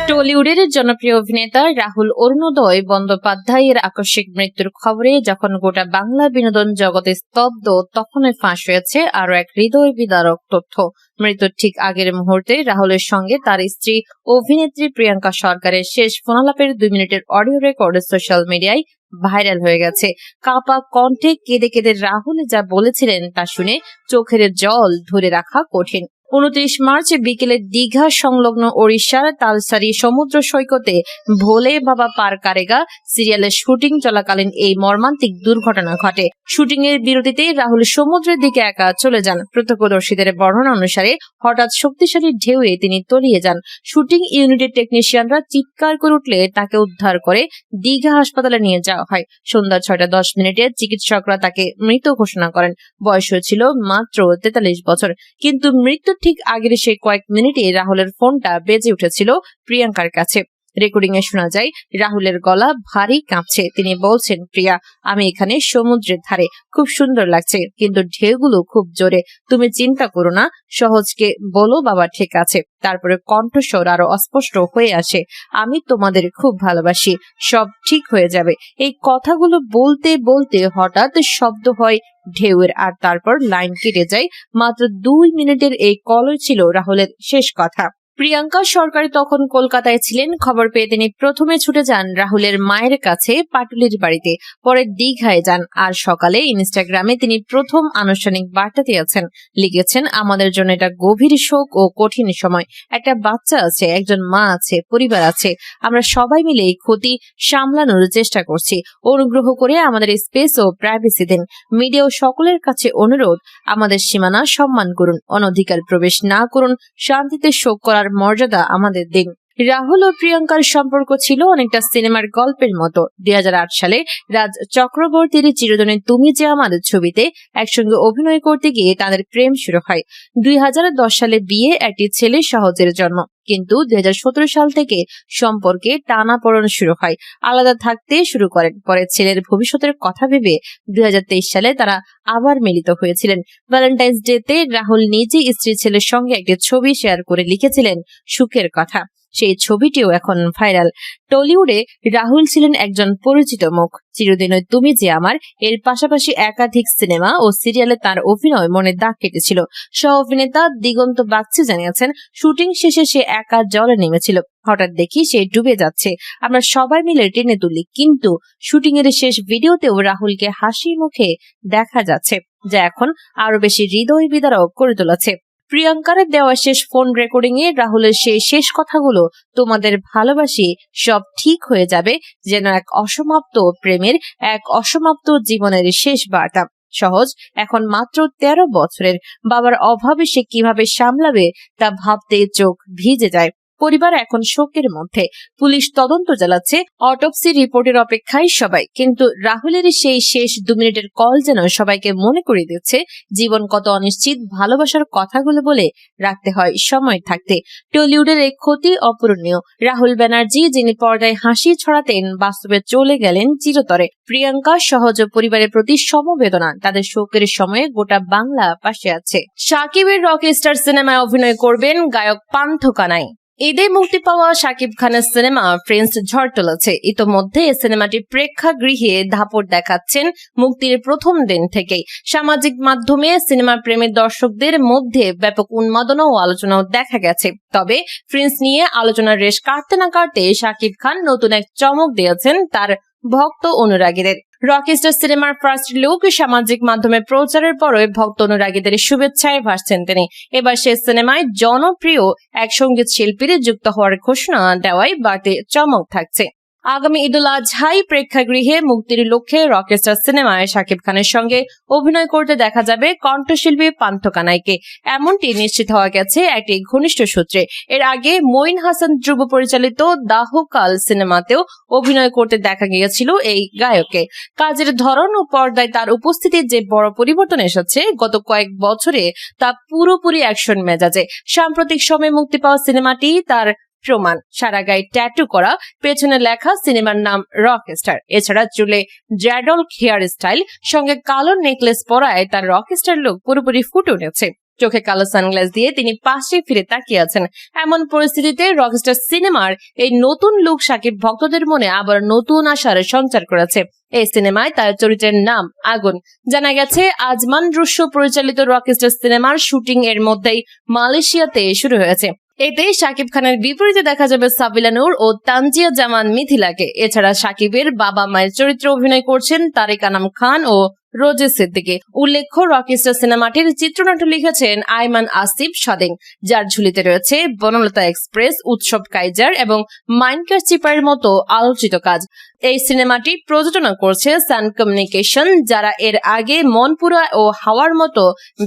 টলিউডের জনপ্রিয় অভিনেতা রাহুল অরুণোদয় বন্দ্যোপাধ্যায়ের আকস্মিক মৃত্যুর খবরে যখন গোটা বাংলা বিনোদন জগতে স্তব্ধ, তখনই ফাঁস হয়েছে আরো এক হৃদয় বিদারক তথ্য। মৃত্যুর ঠিক আগের মুহূর্তে রাহুলের সঙ্গে তার স্ত্রী অভিনেত্রী প্রিয়াঙ্কা সরকারের শেষ ফোনালাপের 2 মিনিটের অডিও রেকর্ড সোশ্যাল মিডিয়ায় ভাইরাল হয়ে গেছে। কাঁপা কণ্ঠে কেঁদে কেঁদে রাহুল যা বলেছিলেন তা শুনে চোখের জল ধরে রাখা কঠিন। 29 মার্চ বিকেলে দীঘা সংলগ্ন ওড়িশার তালসারি সমুদ্র সৈকতে ভোলে বাবা পার কারেগা সিরিয়ালের শুটিং চলাকালীন এই মর্মান্তিক দুর্ঘটনা ঘটে। শুটিং এর বিরতিতে রাহুল সমুদ্রের দিকে একা চলে যান। প্রত্যক্ষদর্শীদের বর্ণনা অনুসারে হঠাৎ শক্তিশালী ঢেউয়ে তিনি তলিয়ে যান। শুটিং ইউনিটের টেকনিশিয়ানরা চিৎকার করে উঠলে তাকে উদ্ধার করে দীঘা হাসপাতালে নিয়ে যাওয়া হয়। সন্ধ্যা 6:10 চিকিৎসকরা তাকে মৃত ঘোষণা করেন। বয়স হয়েছিল মাত্র 43 বছর। কিন্তু মৃত্যু ঠিক আগের সেই কয়েক মিনিটে রাহুলের ফোনটা বেজে উঠেছিল প্রিয়াঙ্কার কাছে। রেকর্ডিং এ শোনা যায় রাহুলের গলা ভারী কাঁপছে। তিনি বলছেন, প্রিয়া, আমি এখানে সমুদ্রের ধারে, খুব সুন্দর লাগছে, কিন্তু ঢেউগুলো খুব জোরে। তুমি চিন্তা করো না, সহজকে বলো বাবা ঠিক আছে। তারপরে কণ্ঠস্বর আরো অস্পষ্ট হয়ে আসে, আমি তোমাদের খুব ভালোবাসি, সব ঠিক হয়ে যাবে। এই কথাগুলো বলতে বলতে হঠাৎ শব্দ হয় ঢেউয়ের, আর তারপর লাইন কেটে যায়। মাত্র 2 মিনিটের এই কলই ছিল রাহুলের শেষ কথা। প্রিয়াঙ্কা সরকার তখন কলকাতায় ছিলেন। খবর পেয়ে তিনি প্রথমে ছুটে যান রাহুলের মায়ের কাছে পাটুলির বাড়িতে, পরে দীঘায় যান। আর সকালে ইনস্টাগ্রামে তিনি প্রথম আনুষ্ঠানিক বার্তা দিয়েছেন। লিখেছেন, আমাদের জন্য এটা গভীর শোক ও কঠিন সময়। একটা বাচ্চা আছে, একজন মা আছে, পরিবার আছে। আমরা সবাই মিলে এই ক্ষতি সামলানোর চেষ্টা করছি। অনুগ্রহ করে আমাদের স্পেস ও প্রাইভেসি দিন। মিডিয়া ও সকলের কাছে অনুরোধ, আমাদের সীমানা সম্মান করুন, অনধিকার প্রবেশ না করুন, শান্তিতে শোক করার মর্যাদা আমাদের দিন। রাহুল ও প্রিয়াঙ্কার সম্পর্ক ছিল অনেকটা সিনেমার গল্পের মতো। 2008 সালে রাজ চক্রবর্তীর চিরদিনে তুমি যে আমার ছবিতে একসঙ্গে অভিনয় করতে গিয়ে তাদের প্রেম শুরু হয়। 2010 সালে বিয়ে, একটি ছেলে সহজের জন্ম। কিন্তু 2017 সাল থেকে সম্পর্কে টানাপোড়েন শুরু হয়। আলাদা থাকতে শুরু করেন। পরে ছেলের ভবিষ্যতের কথা ভেবে 2023 সালে তারা আবার মিলিত হয়েছিলেন। ভ্যালেন্টাইন্স ডেতে রাহুল নিজে স্ত্রী ছেলের সঙ্গে একটি ছবি শেয়ার করে লিখেছিলেন সুখের কথা। সেই ছবিটিও এখন ভাইরাল। টলিউডে রাহুল ছিলেন একজন পরিচিত মুখ। চিরদিনই তুমি যে আমার এর পাশাপাশি একাধিক সিনেমা ও সিরিয়ালে তার অভিনয় মনে দাগ কেটেছিল। সহ অভিনেতা দিগন্ত বাগচি জানিয়েছেন, শুটিং শেষে সে একা জলে নেমেছিল। হঠাৎ দেখি সে ডুবে যাচ্ছে। আমরা সবাই মিলে টেনে তুলি, কিন্তু শুটিং এর শেষ ভিডিওতেও রাহুলকে হাসি মুখে দেখা যাচ্ছে, যা এখন আরো বেশি হৃদয় বিদারক করে তুলেছে। প্রিয়াঙ্কার দেওয়া শেষ ফোন রেকর্ডিং এ রাহুলের সেই শেষ কথাগুলো, তোমাদের ভালোবাসি, সব ঠিক হয়ে যাবে, যেন এক অসমাপ্ত প্রেমের, এক অসমাপ্ত জীবনের শেষ বার্তা। সহজ এখন মাত্র 13 বছরের। বাবার অভাবে সে কিভাবে সামলাবে তা ভাবতে চোখ ভিজে যায়। পরিবার এখন শোকের মধ্যে। পুলিশ তদন্ত চালাচ্ছে। অটোপসি রিপোর্টের অপেক্ষায় সবাই। কিন্তু রাহুলের সেই শেষ 2 মিনিটের কল যেন সবাইকে মনে করিয়ে দিচ্ছে জীবন কত অনিশ্চিত। ভালোবাসার কথাগুলো বলে রাখতে হয় সময় থাকতে। টলিউডের এই ক্ষতি অপূরণীয়। রাহুল ব্যানার্জি, যিনি পর্দায় হাসি ছড়াতেন, বাস্তবে চলে গেলেন চিরতরে। প্রিয়াঙ্কা সহজ পরিবারের প্রতি সমবেদনা। তাদের শোকের সময়ে গোটা বাংলা পাশে আছে। শাকিবের রকস্টার সিনেমায় অভিনয় করবেন গায়ক পান্থ কানাই। ঈদে মুক্তি পাওয়া শাকিব খানের সিনেমা প্রিন্স ঝড় তুলেছে। ইতোমধ্যে এই সিনেমাটি প্রেক্ষাগৃহে দাপট দেখাচ্ছেন মুক্তির প্রথম দিন থেকেই। সামাজিক মাধ্যমে সিনেমা প্রেমী দর্শকদের মধ্যে ব্যাপক উন্মাদনা ও আলোচনাও দেখা গেছে। তবে প্রিন্স নিয়ে আলোচনার রেশ কাটতে না কাটতে শাকিব খান নতুন এক চমক দিয়েছেন তার ভক্ত অনুরাগীদের। রকস্টার সিনেমার ফার্স্ট লুক সামাজিক মাধ্যমে প্রচারের পরে ভক্ত অনুরাগীদের শুভেচ্ছায় ভাসছেন তিনি। এবার সে সিনেমায় জনপ্রিয় এক সঙ্গীত শিল্পীর যুক্ত হওয়ার ঘোষণা দেওয়ায় বাড়তি চমক থাকছে। আগামী ঈদুল আজহায় প্রেক্ষাগৃহে মুক্তির লক্ষ্যে রকস্টার সিনেমায় শাকিব খানের সঙ্গে অভিনয় করতে দেখা যাবে কণ্ঠশিল্পী পান্থ কানাইকে। এমনটি নিশ্চিত হওয়া গেছে একটি ঘনিষ্ঠ সূত্রে। এর আগে মঈন হাসান ধ্রুব পরিচালিত দাহকাল সিনেমাতেও অভিনয় করতে দেখা গিয়েছিল এই গায়ককে। কাজের ধরন ও পর্দায় তার উপস্থিতির যে বড় পরিবর্তন এসেছে গত কয়েক বছরে, তা পুরোপুরি অ্যাকশন মেজাজে। সাম্প্রতিক সময়ে মুক্তি পাওয়া সিনেমাটি তার প্রমাণ। সারা গায়ে ট্যাটু করা, পেছনে লেখা সিনেমার নাম রকস্টার। এছাড়া চুলে জ্যাডল হেয়ার স্টাইল, সঙ্গে কালো নেকলেস পরায় তার রকস্টার লুক পুরোপুরি ফুটে উঠেছে। চোখে কালো সানগ্লাস দিয়ে তিনি পাশে ফিরে তাকিয়ে আছেন। এমন পরিস্থিতিতে রকস্টার সিনেমার এই নতুন লুক শাকিব ভক্তদের মনে আবার নতুন আশার সঞ্চার করেছে। এই সিনেমায় তার চরিত্রের নাম আগুন। জানা গেছে আজমান রুশো পরিচালিত রকস্টার সিনেমার শুটিং এর মধ্যেই মালয়েশিয়াতে শুরু হয়েছে। এতে শাকিব খানের বিপরীতে দেখা যাবে সাবিলা নূর ও তানজিয়া জামান মিথিলাকে। এছাড়া শাকিবের বাবা মায়ের চরিত্রে অভিনয় করছেন তারেক আনাম খান ও রোজে সিদ্দিকী। উল্লেখ্য রকস্টার সিনেমাটির চিত্রনাট্য লিখেছেন আইমান আসিফ সাদেং, যার ঝুলিতে রয়েছে বনলতা এক্সপ্রেস, উৎসব কাইজার এবং মাইনকার চিপারের মতো আলোচিত কাজ। এই সিনেমাটি প্রযোজনা করছে সান কমিউনিকেশন, যারা এর আগে মনপুরা ও হাওয়ার মতো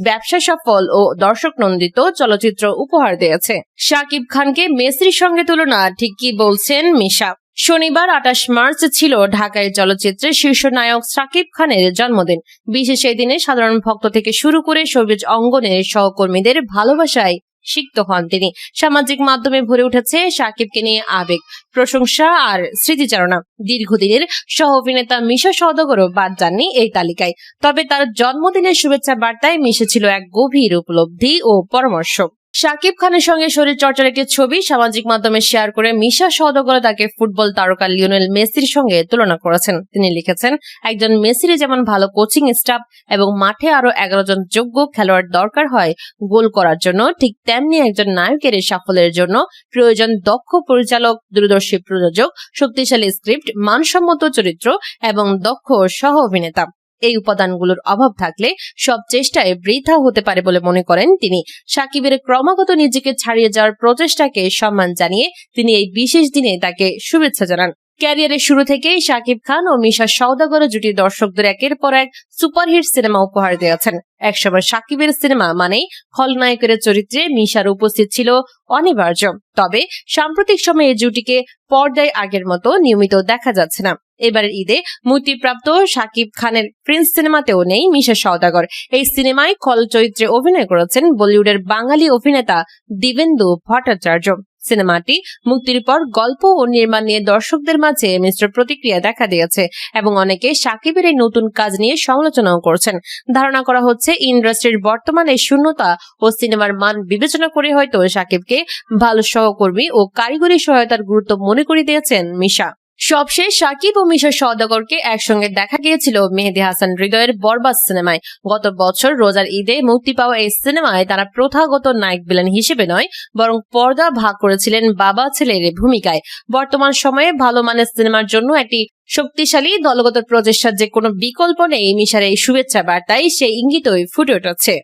ব্যবসা সফল ও দর্শক নন্দিত চলচ্চিত্র উপহার দিয়েছে। শাকিব খানকে মেসির সঙ্গে তুলনা, ঠিক কি বলছেন মিশা? শনিবার 28 মার্চ ছিল ঢাকায় চলচ্চিত্রের শীর্ষ নায়ক শাকিব খানের জন্মদিন। বিশেষ এই দিনে সাধারণ ভক্ত থেকে শুরু করে শোবিজ অঙ্গনের সহকর্মীদের ভালোবাসায় সিক্ত হন তিনি। সামাজিক মাধ্যমে ভরে উঠেছে শাকিবকে নিয়ে আবেগ, প্রশংসা আর স্মৃতিচারণা। দীর্ঘদিনের সহ অভিনেতা মিশা সওদাগরও বাদ যাননি এই তালিকায়। তবে তার জন্মদিনের শুভেচ্ছা বার্তায় মিশেছিল এক গভীর উপলব্ধি ও পরামর্শ। শাকিব খানের সঙ্গে শরীর চর্চার একটি ছবি সামাজিক মাধ্যমে শেয়ার করে মিশা সওদাগর তাকে ফুটবল তারকা লিওনেল মেসির সঙ্গে তুলনা করেছেন। তিনি লিখেছেন, একজন মেসির যেমন ভালো কোচিং স্টাফ এবং মাঠে আরো 11 জন যোগ্য খেলোয়াড় দরকার হয় গোল করার জন্য, ঠিক তেমনি একজন নায়কের সাফল্যের জন্য প্রয়োজন দক্ষ পরিচালক, দূরদর্শী প্রযোজক, শক্তিশালী স্ক্রিপ্ট, মানসম্মত চরিত্র এবং দক্ষ সহ অভিনেতা। এই উপাদানগুলোর অভাব থাকলে সব চেষ্টায় বৃথা হতে পারে বলে মনে করেন তিনি। শাকিবের ক্রমাগত নিজেকে ছাড়িয়ে যাওয়ার প্রচেষ্টাকে সম্মান জানিয়ে তিনি এই বিশেষ দিনে তাকে শুভেচ্ছা জানান। ক্যারিয়ারের শুরু থেকেই শাকিব খান ও মিশা সওদাগর জুটি দর্শকদের একের পর এক সুপারহিট সিনেমা উপহার দিয়েছেন। একসময় শাকিবের সিনেমা মানেই খলনায়কের চরিত্রে মিশার উপস্থিত ছিল অনিবার্য। তবে সাম্প্রতিক সময়ে এই জুটিকে পর্দায় আগের মতো নিয়মিত দেখা যাচ্ছে না। এবারের ঈদে মুক্তিপ্রাপ্ত শাকিব খানের প্রিন্স সিনেমাতেও নেই মিশা সওদাগর। এই সিনেমায় খল চরিত্রে অভিনয় করেছেন বলিউডের বাঙালি অভিনেতা দিবেন্দু ভট্টাচার্য। সিনেমাটি মুক্তির পর গল্প ও নির্মাণ নিয়ে দর্শকদের মাঝে মিশ্র প্রতিক্রিয়া দেখা দিয়েছে এবং অনেকে শাকিবের এই নতুন কাজ নিয়ে সমালোচনাও করছেন। ধারণা করা হচ্ছে ইন্ডাস্ট্রির বর্তমানে শূন্যতা ও সিনেমার মান বিবেচনা করে হয়তো শাকিবকে ভালো সহকর্মী ও কারিগরি সহায়তার গুরুত্ব মনে করে দিয়েছেন মিশা। সবশেষ শাকিব ও মিশা সওদাগরকে একসঙ্গে দেখা গিয়েছিল মেহেদী হাসান হৃদয়ের বরবাদ সিনেমায়। গত বছর রোজার ঈদে মুক্তি পাওয়া এই সিনেমায় তারা প্রথাগত নায়ক ভিলেন হিসেবে নয়, বরং পর্দা ভাগ করেছিলেন বাবা ছেলের ভূমিকায়। বর্তমান সময়ে ভালো মানের সিনেমার জন্য একটি শক্তিশালী দলগত প্রচেষ্টার যে কোনো বিকল্প নেই মিশার এই শুভেচ্ছা বার্তায় সেই ইঙ্গিতই ফুটে উঠেছে।